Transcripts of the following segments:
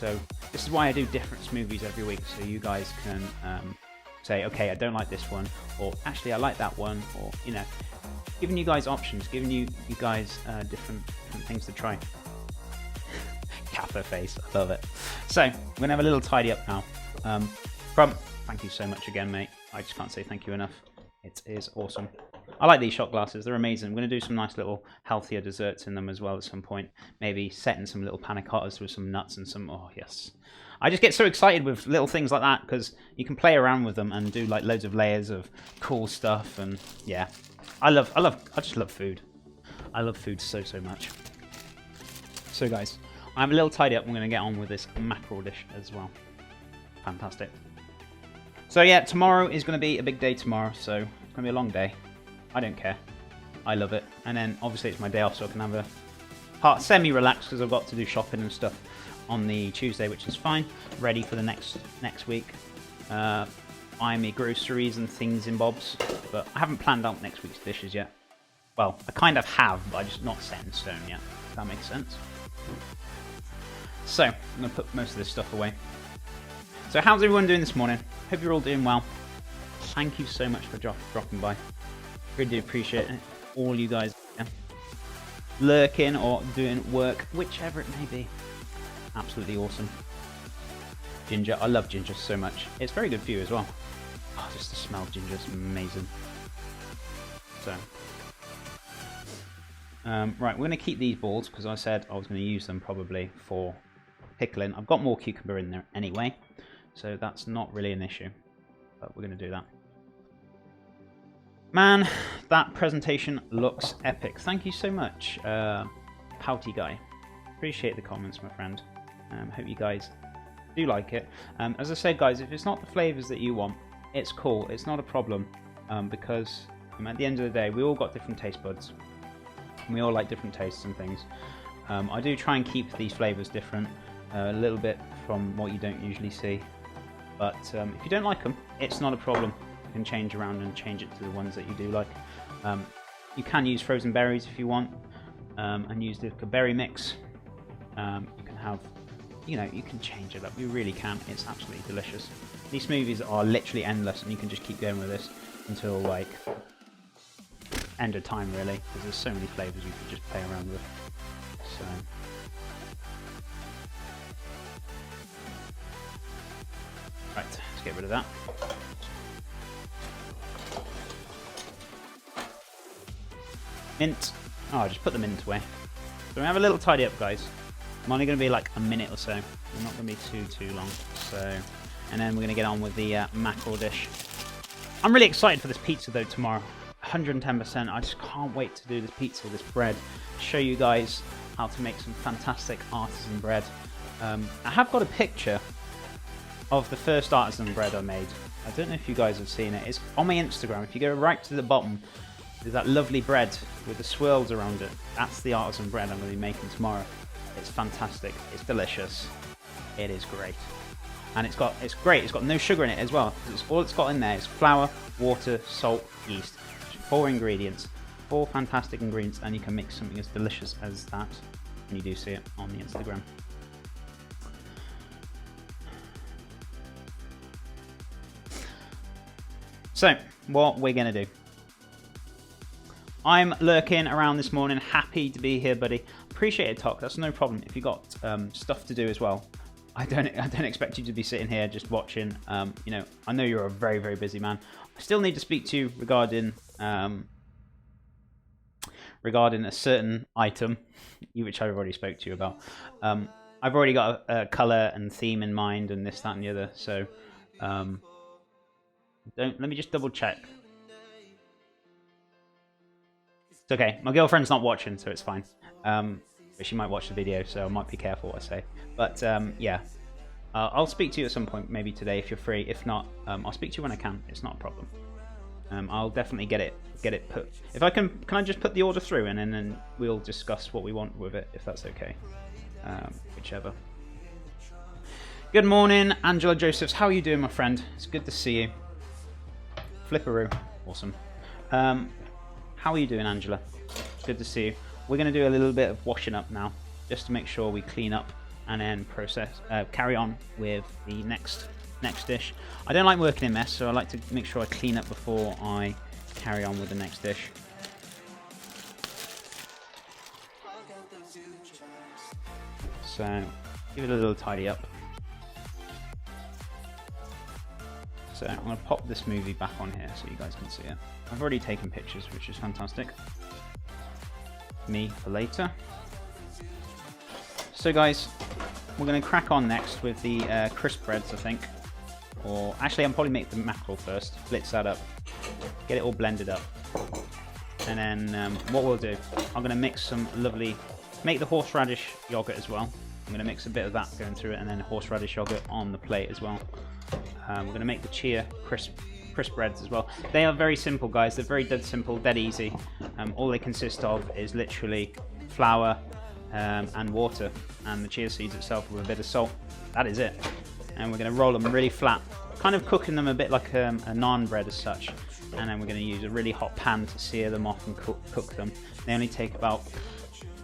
So this is why I do different smoothies every week, so you guys can say, okay, I don't like this one, or actually I like that one, or, you know, giving you guys options, giving you guys different things to try. Kappa face, I love it. So we're gonna have a little tidy up now. Crump, thank you so much again, mate. I just can't say thank you enough. It is awesome. I like these shot glasses, they're amazing. I'm going to do some nice little healthier desserts in them as well at some point. Maybe setting some little panna cottas with some nuts and some, oh yes. I just get so excited with little things like that because you can play around with them and do like loads of layers of cool stuff, and yeah. I just love food. I love food so much. So guys, I'm a little tidy up. I'm going to get on with this mackerel dish as well. Fantastic. So yeah, tomorrow is going to be a big day tomorrow, so it's going to be a long day. I don't care. I love it. And then obviously it's my day off, so I can have a part semi-relaxed because I've got to do shopping and stuff on the Tuesday, which is fine. Ready for the next week. Buying me groceries and things in bobs, but I haven't planned out next week's dishes yet. Well, I kind of have, but I'm just not set in stone yet, if that makes sense. So, I'm going to put most of this stuff away. So how's everyone doing this morning? Hope you're all doing well. Thank you so much for dropping by. Really do appreciate it. All you guys lurking or doing work, whichever it may be. Absolutely awesome. Ginger, I love ginger so much. It's very good for you as well. Oh, just the smell of ginger is amazing. So, right, we're going to keep these balls because I said I was going to use them probably for pickling. I've got more cucumber in there anyway, so that's not really an issue. But we're going to do that. Man, that presentation looks epic. Thank you so much, Pouty Guy. Appreciate the comments, my friend. Hope you guys do like it. As I said, guys, if it's not the flavours that you want, it's cool. It's not a problem because at the end of the day, we all got different taste buds. And we all like different tastes and things. I do try and keep these flavours different, a little bit from what you don't usually see. But if you don't like them, it's not a problem. You can change around and change it to the ones that you do like. You can use frozen berries if you want, and use the berry mix. You can have, you know, you can change it up. You really can. It's absolutely delicious. These smoothies are literally endless, and you can just keep going with this until like end of time, really, because there's so many flavors you can just play around with. So. Right, let's get rid of that. Mint. Oh, just put the mint away. So we have a little tidy up, guys. I'm only going to be like a minute or so. We're not going to be too long. So, and then we're going to get on with the mackerel dish. I'm really excited for this pizza though tomorrow. 110%. I just can't wait to do this pizza, this bread. Show you guys how to make some fantastic artisan bread. I have got a picture of the first artisan bread I made. I don't know if you guys have seen it. It's on my Instagram. If you go right to the bottom, there's that lovely bread with the swirls around it. That's the artisan bread I'm going to be making tomorrow. It's fantastic. It's delicious. It is great. And it's great. It's got no sugar in it as well. All it's got in there is flour, water, salt, yeast. 4 ingredients. 4 fantastic ingredients, and you can make something as delicious as that. And you do see it on the Instagram. So, what we're going to do. I'm lurking around this morning. Happy to be here, buddy. Appreciate it, Talk. That's no problem. If you've got stuff to do as well, I don't expect you to be sitting here just watching. You know, I know you're a very, very busy man. I still need to speak to you regarding a certain item, which I've already spoke to you about. I've already got a colour and theme in mind, and this, that, and the other. So, let me just double check. It's okay. My girlfriend's not watching, so it's fine. But she might watch the video, so I might be careful what I say. But yeah, I'll speak to you at some point, maybe today if you're free. If not, I'll speak to you when I can. It's not a problem. I'll definitely get it put. If I can I just put the order through, and then we'll discuss what we want with it, if that's okay. Whichever. Good morning, Angela Josephs. How are you doing, my friend? It's good to see you. Flipperoo, awesome. How are you doing, Angela? Good to see you. We're going to do a little bit of washing up now, just to make sure we clean up and then carry on with the next dish. I don't like working in mess, so I like to make sure I clean up before I carry on with the next dish. So give it a little tidy up. So I'm going to pop this movie back on here so you guys can see it. I've already taken pictures, which is fantastic. Me for later. So guys, we're going to crack on next with the crisp breads, I think. Or actually, I'll probably make the mackerel first. Blitz that up. Get it all blended up. And then what we'll do, I'm going to mix some lovely... Make the horseradish yogurt as well. I'm going to mix a bit of that going through it, and then horseradish yogurt on the plate as well. We're going to make the chia crisp breads as well. They are very simple, guys. They're very dead simple, dead easy. All they consist of is literally flour and water, and the chia seeds itself with a bit of salt. That is it. And we're going to roll them really flat, kind of cooking them a bit like a naan bread as such. And then we're going to use a really hot pan to sear them off and cook them. They only take about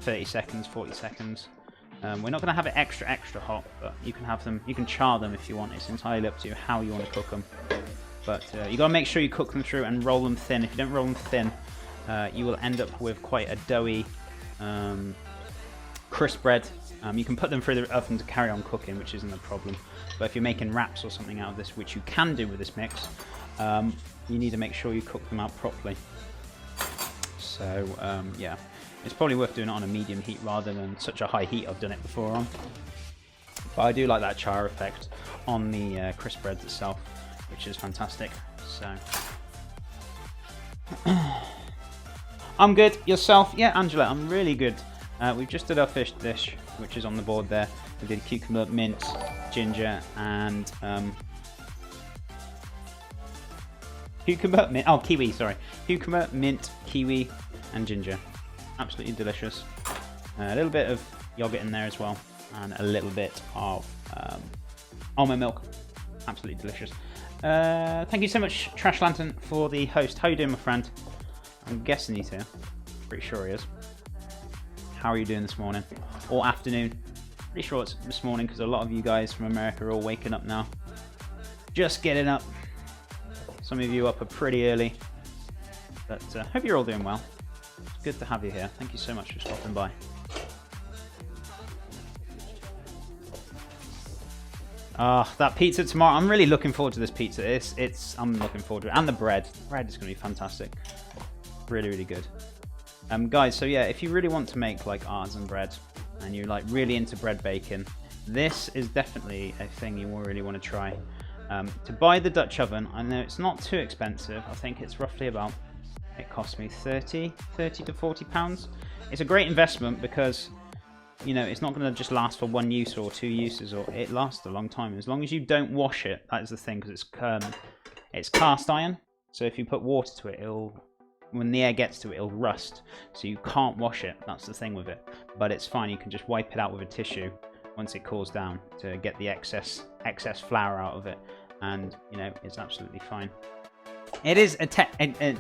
30 seconds, 40 seconds. We're not going to have it extra hot, but you can have them. You can char them if you want. It's entirely up to you how you want to cook them. But you got to make sure you cook them through and roll them thin. If you don't roll them thin, you will end up with quite a doughy, crisp bread. You can put them through the oven to carry on cooking, which isn't a problem. But if you're making wraps or something out of this, which you can do with this mix, you need to make sure you cook them out properly. So yeah, it's probably worth doing it on a medium heat rather than such a high heat I've done it before on. But I do like that char effect on the crisp breads itself, which is fantastic. So I'm good. Yourself? Yeah, Angela, I'm really good. We've just did our fish dish, which is on the board there. We did cucumber, mint, ginger, and cucumber, mint, oh, kiwi, sorry. Cucumber, mint, kiwi, and ginger. Absolutely delicious. A little bit of yogurt in there as well, and a little bit of almond milk. Absolutely delicious. Thank you so much, Trash Lantern, for the host. How you doing, my friend? I'm guessing he's here. Pretty sure he is. How are you doing this morning? Or afternoon? Pretty sure it's this morning because a lot of you guys from America are all waking up now. Just getting up. Some of you up pretty early. But hope you're all doing well. It's good to have you here. Thank you so much for stopping by. That pizza tomorrow. I'm really looking forward to this pizza. I'm looking forward to it. And the bread. The bread is going to be fantastic. Really, really good. Guys, so yeah, if you really want to make like artisan bread and you're like really into bread baking, this is definitely a thing you really want to try. To buy the Dutch oven, I know it's not too expensive. I think it's roughly about, it cost me 30 to 40 pounds. It's a great investment because, you know, it's not going to just last for one use or two uses, or it lasts a long time. As long as you don't wash it, that is the thing, because it's cast iron. So if you put water to it, when the air gets to it, it'll rust. So you can't wash it. That's the thing with it. But it's fine. You can just wipe it out with a tissue once it cools down to get the excess flour out of it, and you know, it's absolutely fine. It is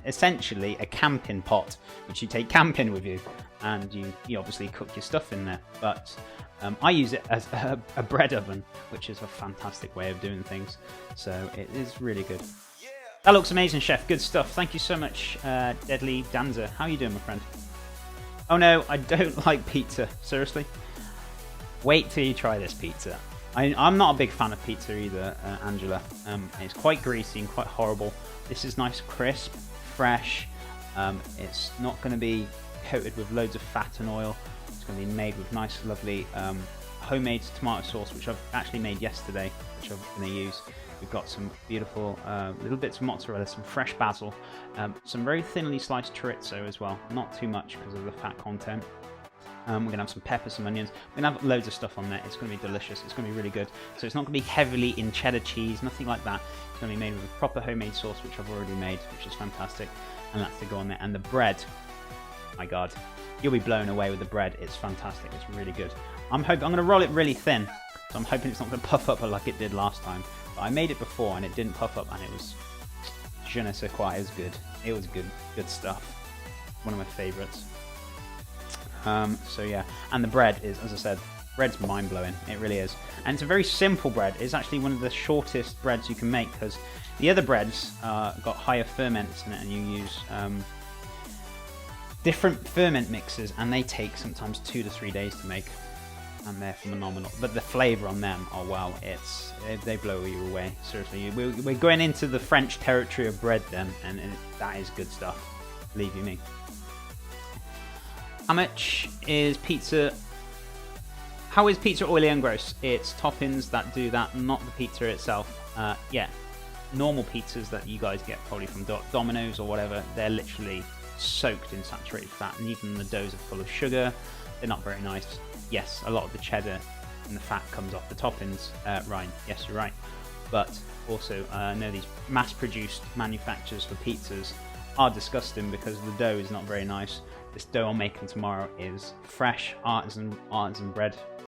essentially a camping pot, which you take camping with you, and you obviously cook your stuff in there. But I use it as a bread oven, which is a fantastic way of doing things. So it is really good. That looks amazing, Chef. Good stuff. Thank you so much, Deadly Danza. How are you doing, my friend? Oh no, I don't like pizza. Seriously? Wait till you try this pizza. I'm not a big fan of pizza either, Angela. It's quite greasy and quite horrible. This is nice, crisp, fresh. It's not going to be coated with loads of fat and oil. It's going to be made with nice, lovely homemade tomato sauce, which I've actually made yesterday, which I'm going to use. We've got some beautiful little bits of mozzarella, some fresh basil, some very thinly sliced chorizo as well. Not too much because of the fat content. We're going to have some peppers, some onions. We're going to have loads of stuff on there. It's going to be delicious. It's going to be really good. So it's not going to be heavily in cheddar cheese, nothing like that. It's going to be made with a proper homemade sauce, which I've already made, which is fantastic. And that's to go on there. And the bread, my God, you'll be blown away with the bread. It's fantastic. It's really good. I'm going to roll it really thin. So I'm hoping it's not going to puff up like it did last time. But I made it before and it didn't puff up, and it was je ne sais quoi. It was good. It was good stuff. One of my favourites. So yeah, and the bread is, as I said, bread's mind-blowing. It really is. And it's a very simple bread. It's actually one of the shortest breads you can make, because the other breads got higher ferments in it, and you use different ferment mixes, and they take sometimes 2 to 3 days to make, and they're phenomenal. But the flavour on them, oh wow, they blow you away. Seriously, we're going into the French territory of bread then, and that is good stuff. Believe you me. How much is pizza? How is pizza oily and gross? It's toppings that do that, not the pizza itself. Yeah, normal pizzas that you guys get probably from Domino's or whatever, they're literally soaked in saturated fat, and even the doughs are full of sugar. They're not very nice. Yes, a lot of the cheddar and the fat comes off the toppings. Ryan, yes, you're right. But also, I know these mass-produced manufacturers for pizzas are disgusting because the dough is not very nice. This dough I'm making tomorrow is fresh artisan bread